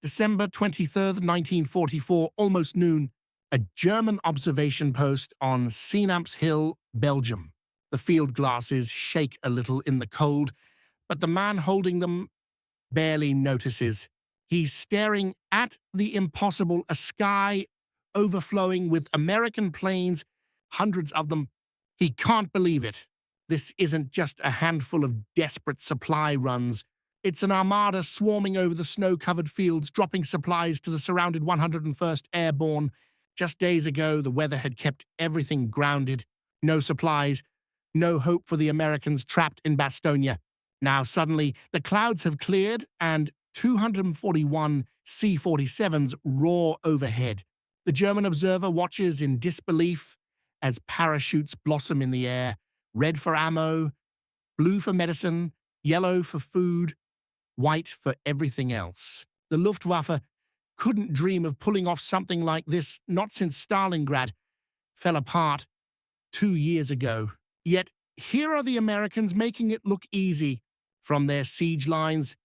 December 23rd, 1944, almost noon, a German observation post on Seenamps Hill, Belgium. The field glasses shake a little in the cold, but the man holding them barely notices. He's staring at the impossible, a sky overflowing with American planes, hundreds of them. He can't believe it. This isn't just a handful of desperate supply runs. It's an armada swarming over the snow-covered fields, dropping supplies to the surrounded 101st Airborne. Just days ago, the weather had kept everything grounded. No supplies, no hope for the Americans trapped in Bastogne. Now suddenly, the clouds have cleared and 241 C-47s roar overhead. The German observer watches in disbelief as parachutes blossom in the air, red for ammo, blue for medicine, yellow for food, white for everything else. The Luftwaffe couldn't dream of pulling off something like this, not since Stalingrad fell apart 2 years ago. Yet here are the Americans making it look easy. From their siege lines,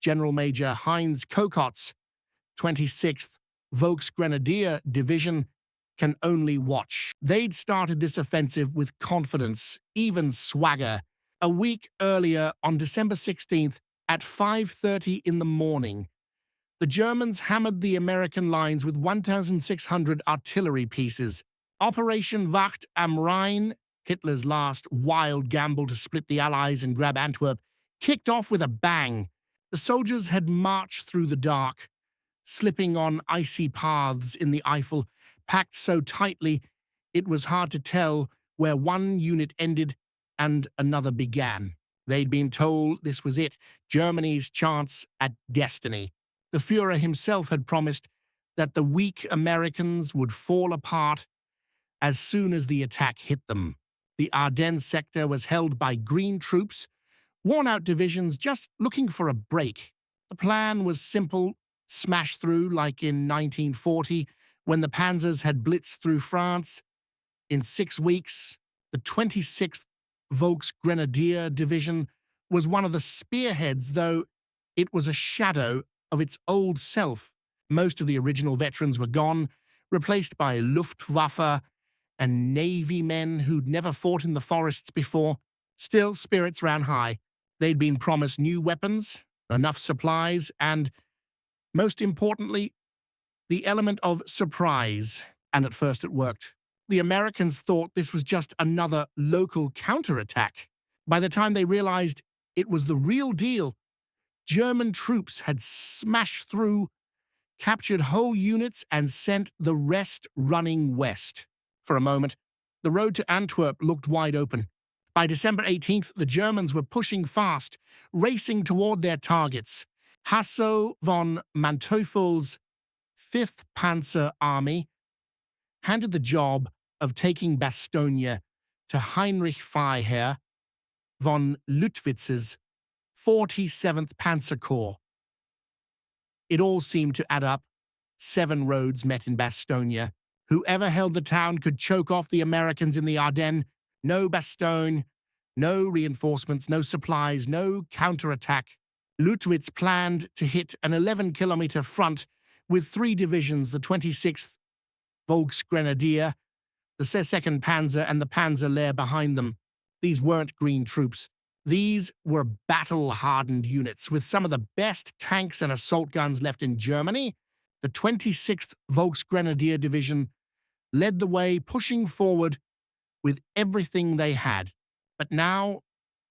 Generalmajor Heinz Kokott's 26th Volksgrenadier Division can only watch. They'd started this offensive with confidence, even swagger. A week earlier, on December 16th, at 5:30 in the morning, the Germans hammered the American lines with 1,600 artillery pieces. Operation Wacht am Rhein, Hitler's last wild gamble to split the Allies and grab Antwerp, kicked off with a bang. The soldiers had marched through the dark, slipping on icy paths in the Eifel, packed so tightly it was hard to tell where one unit ended and another began. They'd been told this was it, Germany's chance at destiny. The Führer himself had promised that the weak Americans would fall apart as soon as the attack hit them. The Ardennes sector was held by green troops, worn-out divisions just looking for a break. The plan was simple: smash through like in 1940, when the panzers had blitzed through France. In 6 weeks, the 26th Volksgrenadier Division was one of the spearheads, though it was a shadow of its old self. Most of the original veterans were gone, replaced by Luftwaffe and Navy men who'd never fought in the forests before. Still, spirits ran high. They'd been promised new weapons, enough supplies, and, most importantly, the element of surprise. And at first it worked. The Americans thought this was just another local counterattack. By the time they realized it was the real deal, German troops had smashed through, captured whole units, and sent the rest running west. For a moment, the road to Antwerp looked wide open. By December 18th, the Germans were pushing fast, racing toward their targets. Hasso von Manteuffel's 5th Panzer Army handed the job of taking Bastogne to Heinrich Freiherr von Luttwitz's 47th Panzer Corps. It all seemed to add up. 7 roads met in Bastogne. Whoever held the town could choke off the Americans in the Ardennes. No Bastogne, no reinforcements, no supplies, no counterattack. Luttwitz planned to hit an 11-kilometer front with 3 divisions, the 26th Volksgrenadier, the 2nd Panzer, and the Panzer Lehr behind them. These weren't green troops. These were battle-hardened units with some of the best tanks and assault guns left in Germany. The 26th Volksgrenadier Division led the way, pushing forward with everything they had. But now,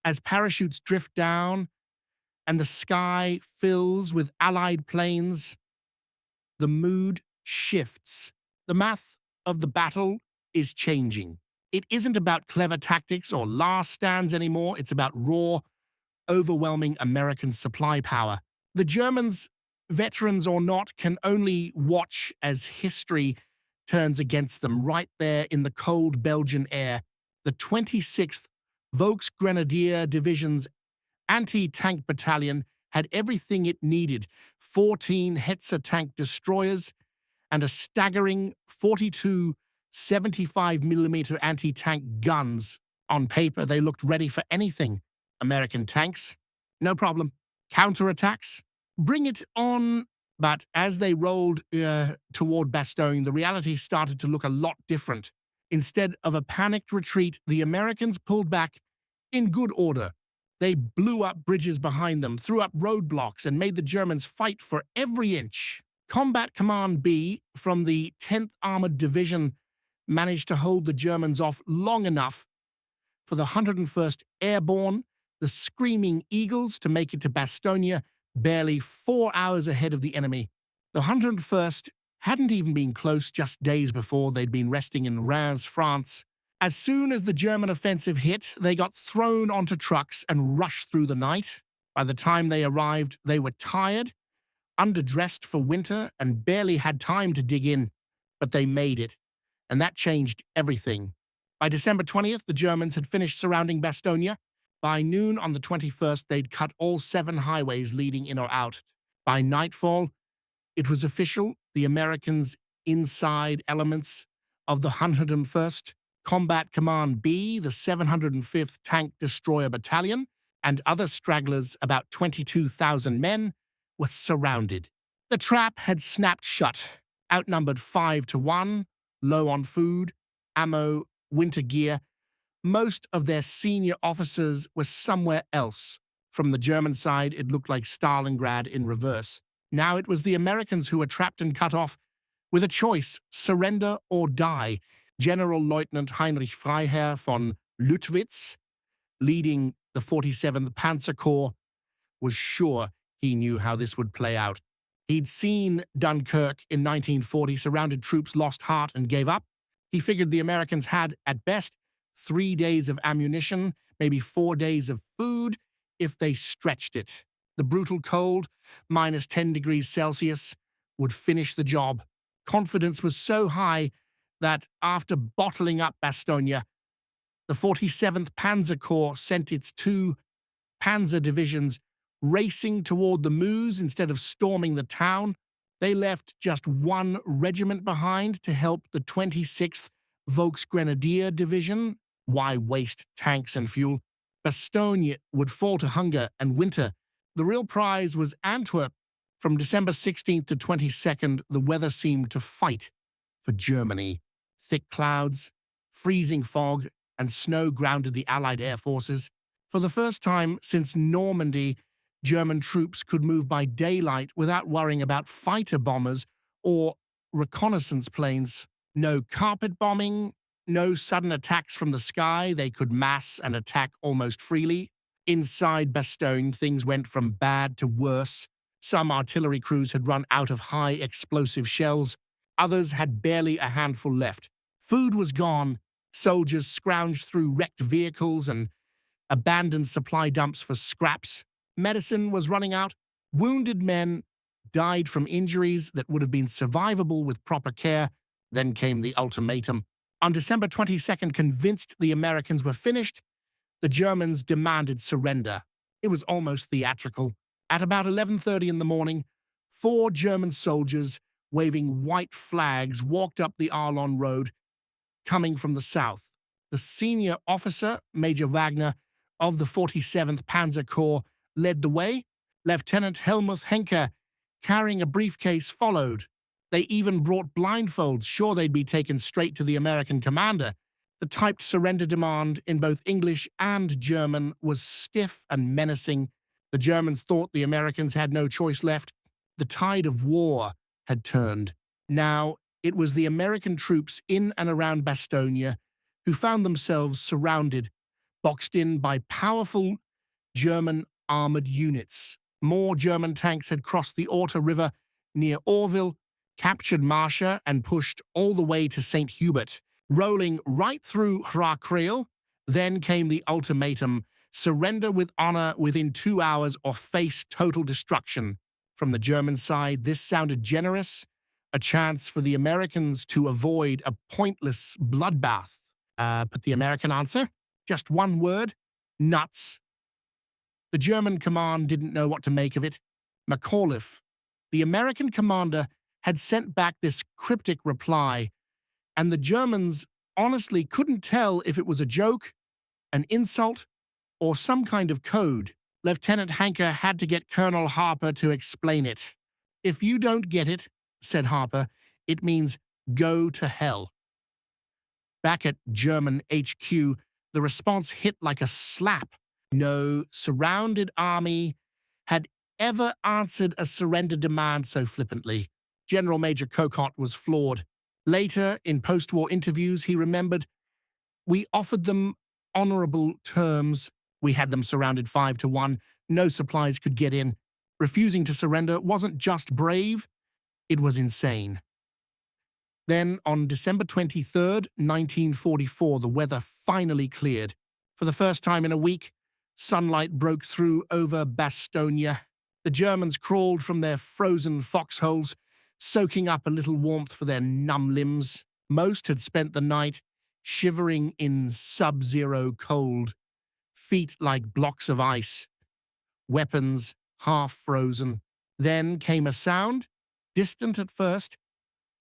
as parachutes drift down and the sky fills with Allied planes, the mood shifts. The math of the battle is changing. It isn't about clever tactics or last stands anymore. It's about raw, overwhelming American supply power. The Germans, veterans or not, can only watch as history turns against them right there in the cold Belgian air. The 26th Volksgrenadier Division's anti-tank battalion had everything it needed: 14 Hetzer tank destroyers and a staggering 42 75mm anti-tank guns. On paper, they looked ready for anything. American tanks? No problem. Counterattacks? Bring it on But as they rolled toward Bastogne, the reality started to look a lot different. Instead of a panicked retreat, the Americans pulled back in good order. They blew up bridges behind them, threw up roadblocks, and made the Germans fight for every inch. Combat Command B from the 10th Armored Division managed to hold the Germans off long enough for the 101st Airborne, the Screaming Eagles, to make it to Bastogne barely 4 hours ahead of the enemy. The 101st hadn't even been close just days before. They'd been resting in Reims, France. As soon as the German offensive hit, they got thrown onto trucks and rushed through the night. By the time they arrived, they were tired, underdressed for winter, and barely had time to dig in. But they made it, and that changed everything. By December 20th, the Germans had finished surrounding Bastogne. By noon on the 21st, they'd cut all 7 highways leading in or out. By nightfall, it was official. The Americans' inside elements of the 101st Combat Command B, the 705th Tank Destroyer Battalion, and other stragglers, about 22,000 men, were surrounded. The trap had snapped shut. Outnumbered 5-1, low on food, ammo, winter gear, most of their senior officers were somewhere else. From the German side, it looked like Stalingrad in reverse. Now it was the Americans who were trapped and cut off, with a choice: surrender or die. Generalleutnant Heinrich Freiherr von Lüttwitz, leading the 47th Panzer Corps, was sure he knew how this would play out. He'd seen Dunkirk in 1940, surrounded troops lost heart and gave up. He figured the Americans had, at best, 3 days of ammunition, maybe 4 days of food, if they stretched it. The brutal cold, minus 10 degrees Celsius, would finish the job. Confidence was so high that after bottling up Bastogne, the 47th Panzer Corps sent its 2 panzer divisions racing toward the Meuse instead of storming the town. They left just 1 regiment behind to help the 26th Volksgrenadier Division. Why waste tanks and fuel? Bastogne would fall to hunger and winter. The real prize was Antwerp. From December 16th to 22nd, the weather seemed to fight for Germany. Thick clouds, freezing fog, and snow grounded the Allied air forces. For the first time since Normandy, German troops could move by daylight without worrying about fighter bombers or reconnaissance planes. No carpet bombing, no sudden attacks from the sky. They could mass and attack almost freely. Inside Bastogne, things went from bad to worse. Some artillery crews had run out of high explosive shells. Others had barely a handful left. Food was gone. Soldiers scrounged through wrecked vehicles and abandoned supply dumps for scraps. Medicine was running out. Wounded men died from injuries that would have been survivable with proper care. Then came the ultimatum. On December 22nd, convinced the Americans were finished, the Germans demanded surrender. It was almost theatrical. At about 11:30 in the morning, 4 German soldiers waving white flags walked up the Arlon Road, coming from the south. The senior officer, Major Wagner, of the 47th Panzer Corps, led the way. Lieutenant Helmuth Henke, carrying a briefcase, followed. They even brought blindfolds, sure they'd be taken straight to the American commander. The typed surrender demand in both English and German was stiff and menacing. The Germans thought the Americans had no choice left. The tide of war had turned. Now it was the American troops in and around Bastogne who found themselves surrounded, boxed in by powerful German armored units. More German tanks had crossed the Orte River near Orville, captured Marcia, and pushed all the way to St. Hubert, rolling right through Hrakreel. Then came the ultimatum: surrender with honor within 2 hours or face total destruction. From the German side, this sounded generous, a chance for the Americans to avoid a pointless bloodbath. But the American answer? Just one word: nuts. The German command didn't know what to make of it. McAuliffe, the American commander, had sent back this cryptic reply, and the Germans honestly couldn't tell if it was a joke, an insult, or some kind of code. Lieutenant Henke had to get Colonel Harper to explain it. "If you don't get it," said Harper, "it means go to hell." Back at German HQ, the response hit like a slap. No surrounded army had ever answered a surrender demand so flippantly. Generalmajor Kokott was floored. Later, in post-war interviews, he remembered, "We offered them honorable terms. We had them surrounded 5-1. No supplies could get in. Refusing to surrender wasn't just brave, it was insane." Then, on December 23rd, 1944, the weather finally cleared. For the first time in a week, sunlight broke through over Bastogne. The Germans crawled from their frozen foxholes, soaking up a little warmth for their numb limbs. Most had spent the night shivering in sub-zero cold, feet like blocks of ice, weapons half frozen. Then came a sound, distant at first,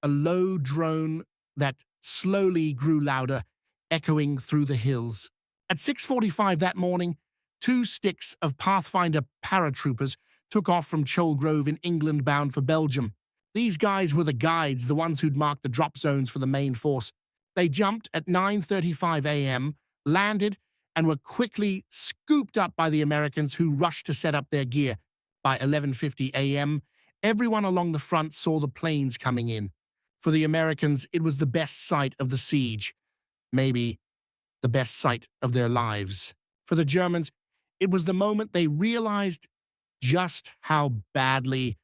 a low drone that slowly grew louder, echoing through the hills. At 6:45 that morning, 2 sticks of Pathfinder paratroopers took off from Chole Grove in England bound for Belgium. These guys were the guides, the ones who'd marked the drop zones for the main force. They jumped at 9:35 a.m., landed, and were quickly scooped up by the Americans, who rushed to set up their gear. By 11:50 a.m., everyone along the front saw the planes coming in. For the Americans, it was the best sight of the siege, maybe the best sight of their lives. For the Germans, it was the moment they realized just how badly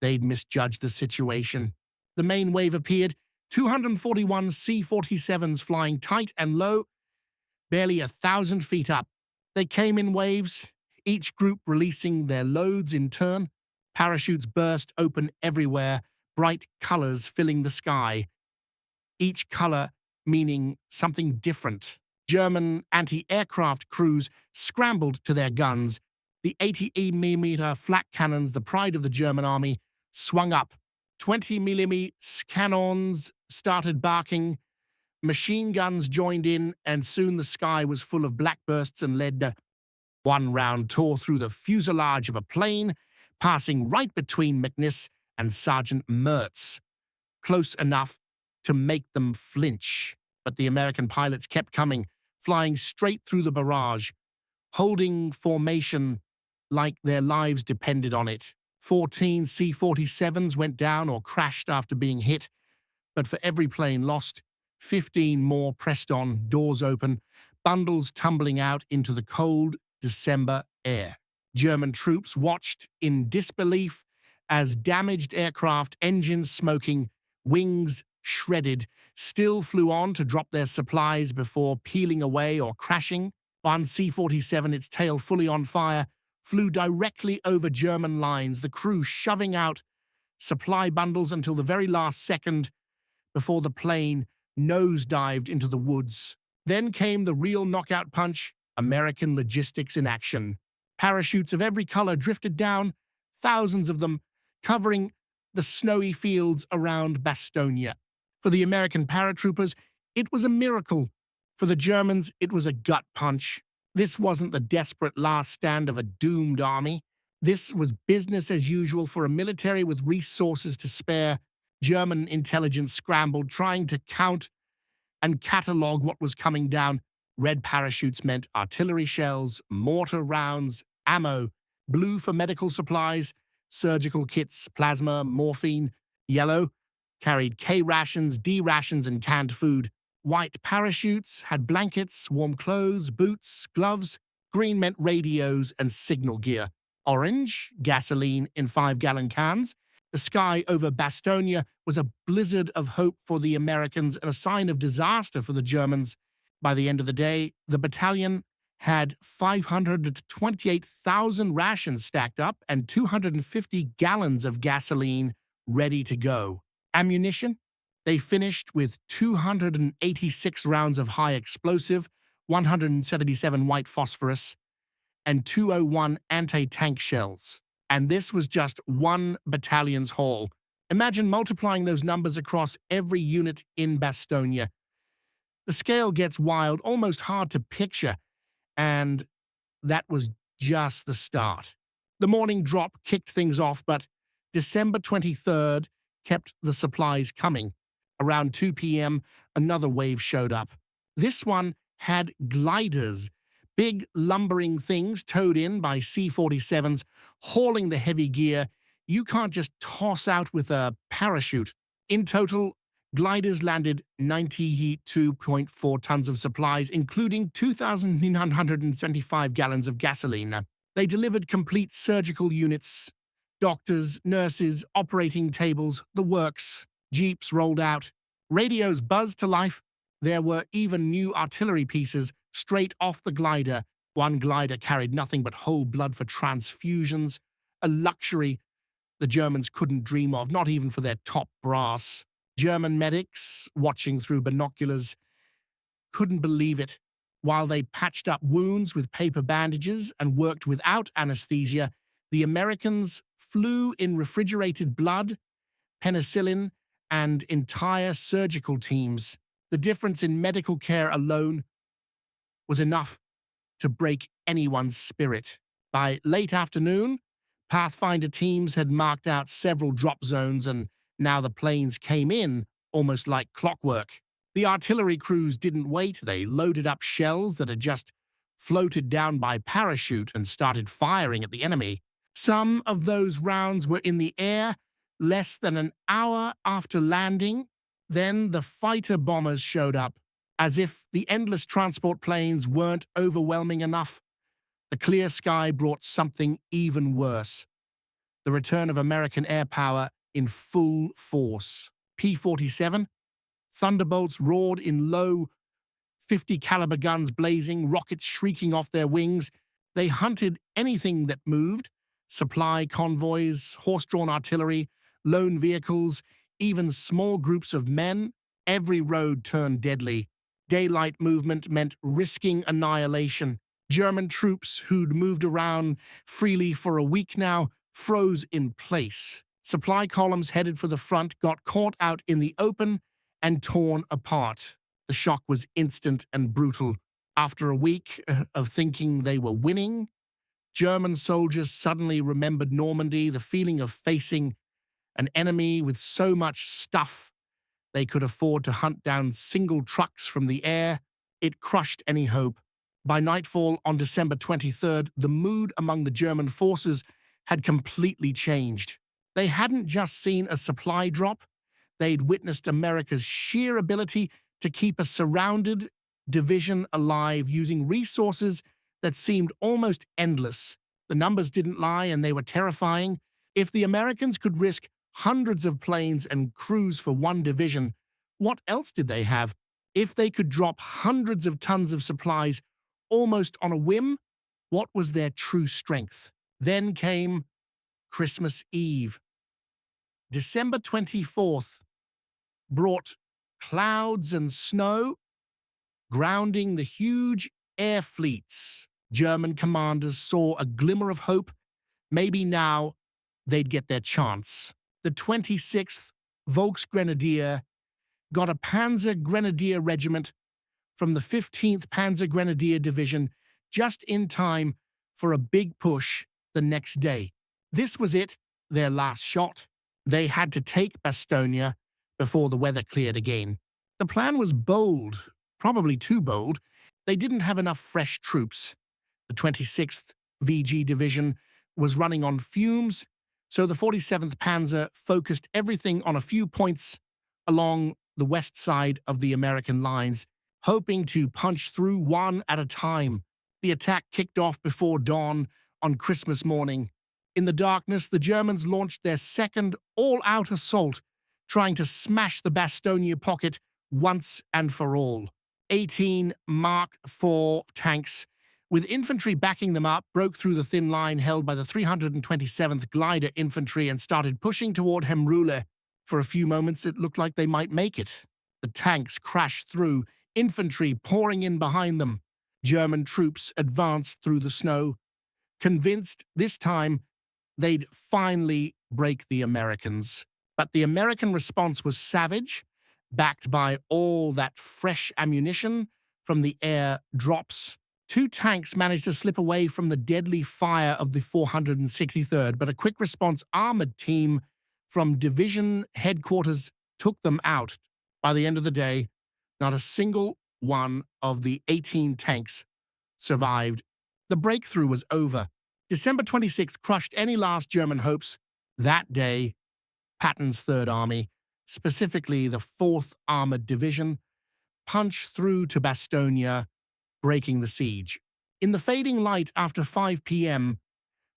they'd misjudged the situation. The main wave appeared, 241 C-47s flying tight and low, barely 1,000 feet up. They came in waves, each group releasing their loads in turn. Parachutes burst open everywhere, bright colors filling the sky, each color meaning something different. German anti-aircraft crews scrambled to their guns. The 80mm flak cannons, the pride of the German army, swung up. 20mm cannons started barking. Machine guns joined in, and soon the sky was full of blackbursts and lead. One round tore through the fuselage of a plane, passing right between McNiss and Sergeant Mertz, close enough to make them flinch. But the American pilots kept coming, flying straight through the barrage, holding formation like their lives depended on it. 14 C-47s went down or crashed after being hit, but for every plane lost, 15 more pressed on, doors open, bundles tumbling out into the cold December air. German troops watched in disbelief as damaged aircraft, engines smoking, wings shredded, still flew on to drop their supplies before peeling away or crashing. One C-47, its tail fully on fire, flew directly over German lines, the crew shoving out supply bundles until the very last second before the plane nosedived into the woods. Then came the real knockout punch, American logistics in action. Parachutes of every color drifted down, thousands of them, covering the snowy fields around Bastogne. For the American paratroopers, it was a miracle. For the Germans, it was a gut punch. This wasn't the desperate last stand of a doomed army. This was business as usual for a military with resources to spare. German intelligence scrambled, trying to count and catalog what was coming down. Red parachutes meant artillery shells, mortar rounds, ammo. Blue for medical supplies, surgical kits, plasma, morphine. Yellow carried K rations, D rations, and canned food. White parachutes had blankets, warm clothes, boots, gloves. Green meant radios and signal gear. Orange, gasoline in 5-gallon cans. The sky over Bastogne was a blizzard of hope for the Americans and a sign of disaster for the Germans. By the end of the day, the battalion had 528,000 rations stacked up and 250 gallons of gasoline ready to go. Ammunition? They finished with 286 rounds of high explosive, 177 white phosphorus, and 201 anti-tank shells. And this was just one battalion's haul. Imagine multiplying those numbers across every unit in Bastogne. The scale gets wild, almost hard to picture, and that was just the start. The morning drop kicked things off, but December 23rd kept the supplies coming. Around 2 p.m., another wave showed up. This one had gliders, big lumbering things towed in by C-47s, hauling the heavy gear you can't just toss out with a parachute. In total, gliders landed 92.4 tons of supplies, including 2,975 gallons of gasoline. They delivered complete surgical units, doctors, nurses, operating tables, the works. Jeeps rolled out. Radios buzzed to life. There were even new artillery pieces straight off the glider. One glider carried nothing but whole blood for transfusions, a luxury the Germans couldn't dream of, not even for their top brass. German medics, watching through binoculars, couldn't believe it. While they patched up wounds with paper bandages and worked without anesthesia, the Americans flew in refrigerated blood, penicillin, and entire surgical teams. The difference in medical care alone was enough to break anyone's spirit. By late afternoon, Pathfinder teams had marked out several drop zones, and now the planes came in almost like clockwork. The artillery crews didn't wait. They loaded up shells that had just floated down by parachute and started firing at the enemy. Some of those rounds were in the air less than an hour after landing. Then the fighter bombers showed up. As if the endless transport planes weren't overwhelming enough, the clear sky brought something even worse. The return of American air power in full force. P-47, Thunderbolts roared in low, 50-caliber guns blazing, rockets shrieking off their wings. They hunted anything that moved: supply convoys, horse-drawn artillery, lone vehicles, even small groups of men. Every road turned deadly. Daylight movement meant risking annihilation. German troops who'd moved around freely for a week now froze in place. Supply columns headed for the front got caught out in the open and torn apart. The shock was instant and brutal. After a week of thinking they were winning, German soldiers suddenly remembered Normandy, the feeling of facing an enemy with so much stuff they could afford to hunt down single trucks from the air. It crushed any hope. By nightfall on December 23rd, the mood among the German forces had completely changed. They hadn't just seen a supply drop, they'd witnessed America's sheer ability to keep a surrounded division alive using resources that seemed almost endless. The numbers didn't lie, and they were terrifying. If the Americans could risk hundreds of planes and crews for one division, what else did they have? If they could drop hundreds of tons of supplies almost on a whim, what was their true strength? Then came Christmas Eve. December 24th brought clouds and snow, grounding the huge air fleets. German commanders saw a glimmer of hope. Maybe now they'd get their chance. The 26th Volksgrenadier got a Panzer Grenadier regiment from the 15th Panzer Grenadier Division just in time for a big push the next day. This was it, their last shot. They had to take Bastogne before the weather cleared again. The plan was bold, probably too bold. They didn't have enough fresh troops. The 26th VG Division was running on fumes, so the 47th Panzer focused everything on a few points along the west side of the American lines, hoping to punch through one at a time. The attack kicked off before dawn on Christmas morning. In the darkness, the Germans launched their second all-out assault, trying to smash the Bastogne pocket once and for all. 18 Mark IV tanks, with infantry backing them up, broke through the thin line held by the 327th Glider Infantry and started pushing toward Hemrule. For a few moments, it looked like they might make it. The tanks crashed through, infantry pouring in behind them. German troops advanced through the snow, convinced this time they'd finally break the Americans. But the American response was savage, backed by all that fresh ammunition from the air drops. Two tanks managed to slip away from the deadly fire of the 463rd, but a quick response armored team from division headquarters took them out. By the end of the day, not a single one of the 18 tanks survived. The breakthrough was over. December 26th crushed any last German hopes. That day, Patton's Third Army, specifically the 4th Armored Division, punched through to Bastogne, breaking the siege. In the fading light after 5 p.m.,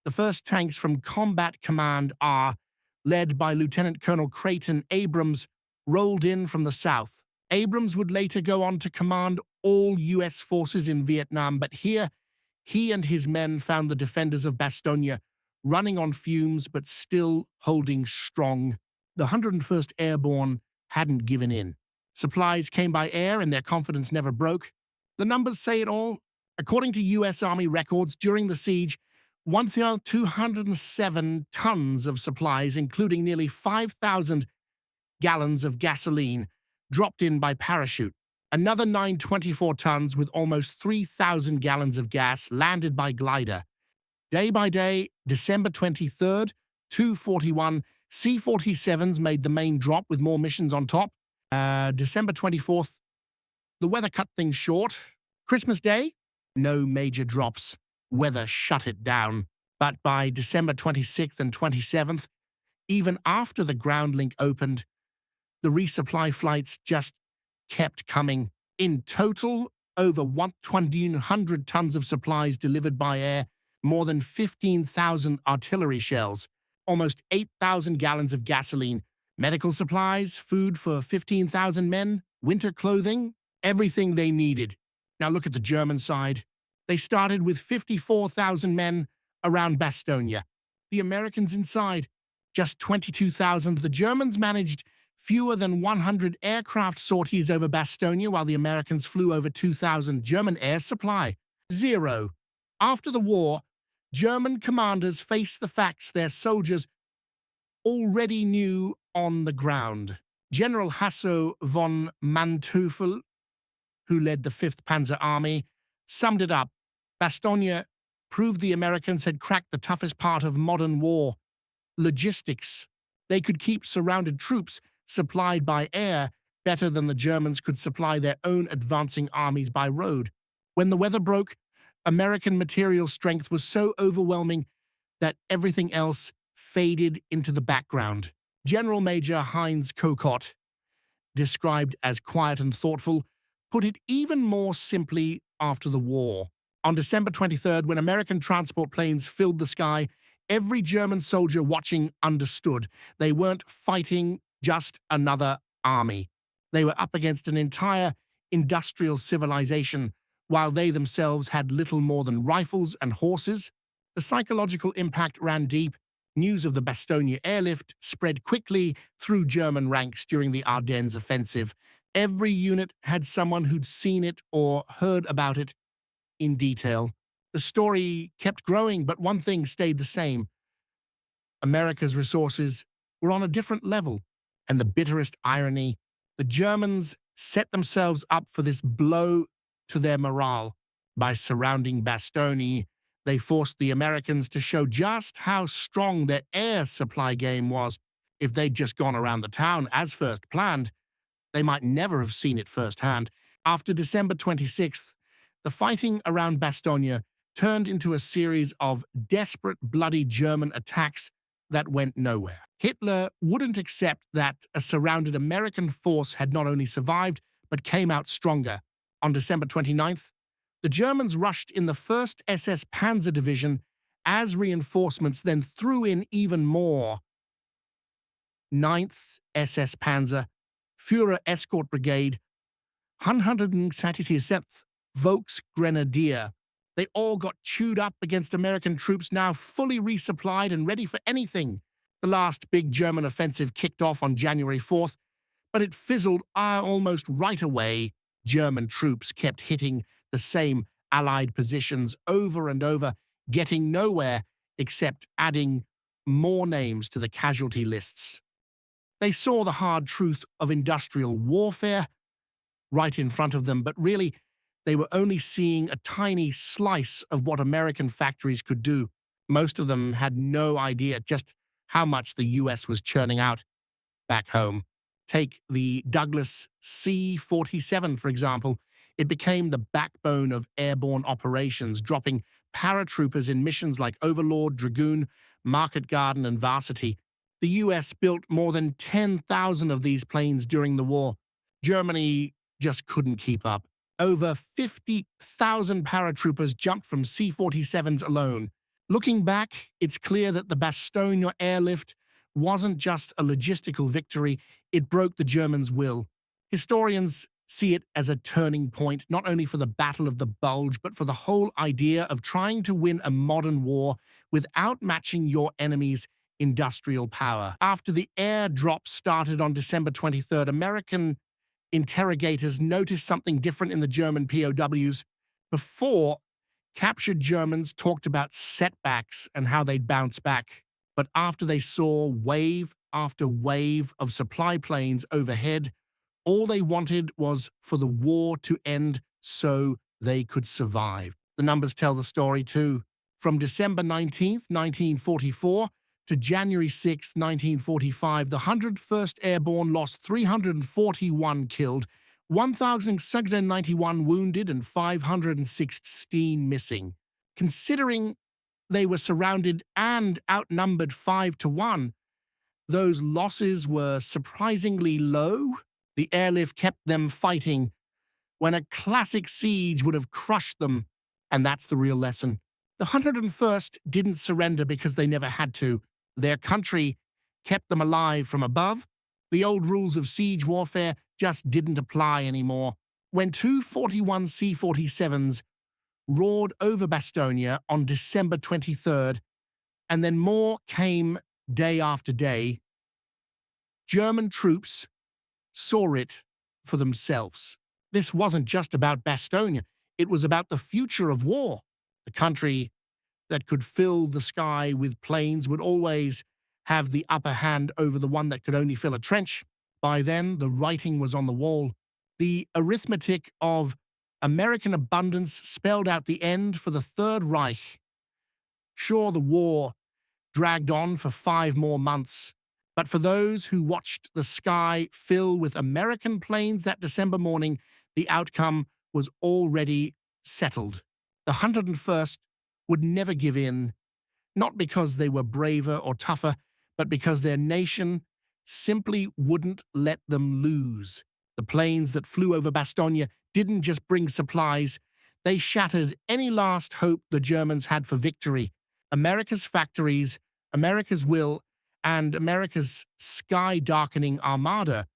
the first tanks from Combat Command R, led by Lieutenant Colonel Creighton Abrams, rolled in from the south. Abrams would later go on to command all U.S. forces in Vietnam, but here he and his men found the defenders of Bastogne running on fumes but still holding strong. The 101st Airborne hadn't given in. Supplies came by air and their confidence never broke. The numbers say it all. According to U.S. Army records, during the siege, 1,207 tons of supplies, including nearly 5,000 gallons of gasoline, dropped in by parachute. Another 924 tons with almost 3,000 gallons of gas landed by glider. Day by day, December 23rd, 241 C-47s made the main drop with more missions on top. December 24th, the weather cut things short. Christmas Day, no major drops. Weather shut it down. But by December 26th and 27th, even after the ground link opened, the resupply flights just kept coming. In total, over 1,200 tons of supplies delivered by air, more than 15,000 artillery shells, almost 8,000 gallons of gasoline, medical supplies, food for 15,000 men, winter clothing, everything they needed. Now look at the German side. They started with 54,000 men around Bastogne. The Americans inside, just 22,000. The Germans managed fewer than 100 aircraft sorties over Bastogne, while the Americans flew over 2,000. German air supply, zero. After the war, German commanders faced the facts their soldiers already knew on the ground. General Hasso von Manteuffel, who led the 5th Panzer Army, summed it up. Bastogne proved the Americans had cracked the toughest part of modern war, logistics. They could keep surrounded troops supplied by air better than the Germans could supply their own advancing armies by road. When the weather broke, American material strength was so overwhelming that everything else faded into the background. Generalmajor Heinz Kokott, described as quiet and thoughtful, put it even more simply after the war. On December 23rd, when American transport planes filled the sky, every German soldier watching understood they weren't fighting just another army. They were up against an entire industrial civilization, while they themselves had little more than rifles and horses. The psychological impact ran deep. News of the Bastogne airlift spread quickly through German ranks during the Ardennes offensive. Every unit had someone who'd seen it or heard about it in detail. The story kept growing, but one thing stayed the same. America's resources were on a different level. And the bitterest irony, the Germans set themselves up for this blow to their morale. By surrounding Bastogne, they forced the Americans to show just how strong their air supply game was. If they'd just gone around the town as first planned, they might never have seen it firsthand. After December 26th, the fighting around Bastogne turned into a series of desperate, bloody German attacks that went nowhere. Hitler wouldn't accept that a surrounded American force had not only survived, but came out stronger. On December 29th, the Germans rushed in the 1st SS Panzer Division as reinforcements, then threw in even more. 9th SS Panzer, Führer Escort Brigade, 177th Volksgrenadier. They all got chewed up against American troops now fully resupplied and ready for anything. The last big German offensive kicked off on January 4th, but it fizzled almost right away. German troops kept hitting the same Allied positions over and over, getting nowhere except adding more names to the casualty lists. They saw the hard truth of industrial warfare right in front of them, but really, they were only seeing a tiny slice of what American factories could do. Most of them had no idea just how much the US was churning out back home. Take the Douglas C-47, for example. It became the backbone of airborne operations, dropping paratroopers in missions like Overlord, Dragoon, Market Garden, and Varsity. The US built more than 10,000 of these planes during the war. Germany just couldn't keep up. Over 50,000 paratroopers jumped from C-47s alone. Looking back, it's clear that the Bastogne airlift wasn't just a logistical victory, it broke the Germans' will. Historians see it as a turning point, not only for the Battle of the Bulge, but for the whole idea of trying to win a modern war without matching your enemy's industrial power. After the airdrop started on December 23rd, American interrogators noticed something different in the German POWs. Before, captured Germans talked about setbacks and how they'd bounce back. But after they saw wave after wave of supply planes overhead, all they wanted was for the war to end so they could survive. The numbers tell the story too. From December 19th, 1944 to January 6, 1945, the 101st Airborne lost 341 killed, 1,691 wounded, and 516 missing. Considering they were surrounded and outnumbered 5-1, those losses were surprisingly low. The airlift kept them fighting when a classic siege would have crushed them, and that's the real lesson. The 101st didn't surrender because they never had to. Their country kept them alive from above. The old rules of siege warfare just didn't apply anymore. When two 41 C-47s roared over Bastogne on December 23rd, and then more came day after day, German troops saw it for themselves. This wasn't just about Bastogne, it was about the future of war. The country that could fill the sky with planes would always have the upper hand over the one that could only fill a trench. By then, the writing was on the wall. The arithmetic of American abundance spelled out the end for the Third Reich. Sure, the war dragged on for 5 more months, but for those who watched the sky fill with American planes that December morning, the outcome was already settled. The 101st would never give in, not because they were braver or tougher, but because their nation simply wouldn't let them lose. The planes that flew over Bastogne didn't just bring supplies, they shattered any last hope the Germans had for victory. America's factories, America's will, and America's sky-darkening armada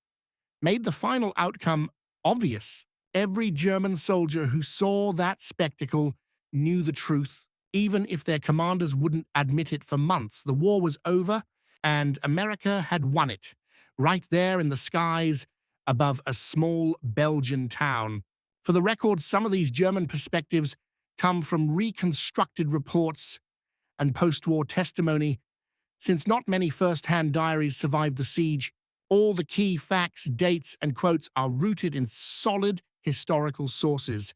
made the final outcome obvious. Every German soldier who saw that spectacle knew the truth, even if their commanders wouldn't admit it for months. The war was over, and America had won it, right there in the skies above a small Belgian town. For the record, some of these German perspectives come from reconstructed reports and post-war testimony. Since not many first-hand diaries survived the siege, all the key facts, dates, and quotes are rooted in solid historical sources.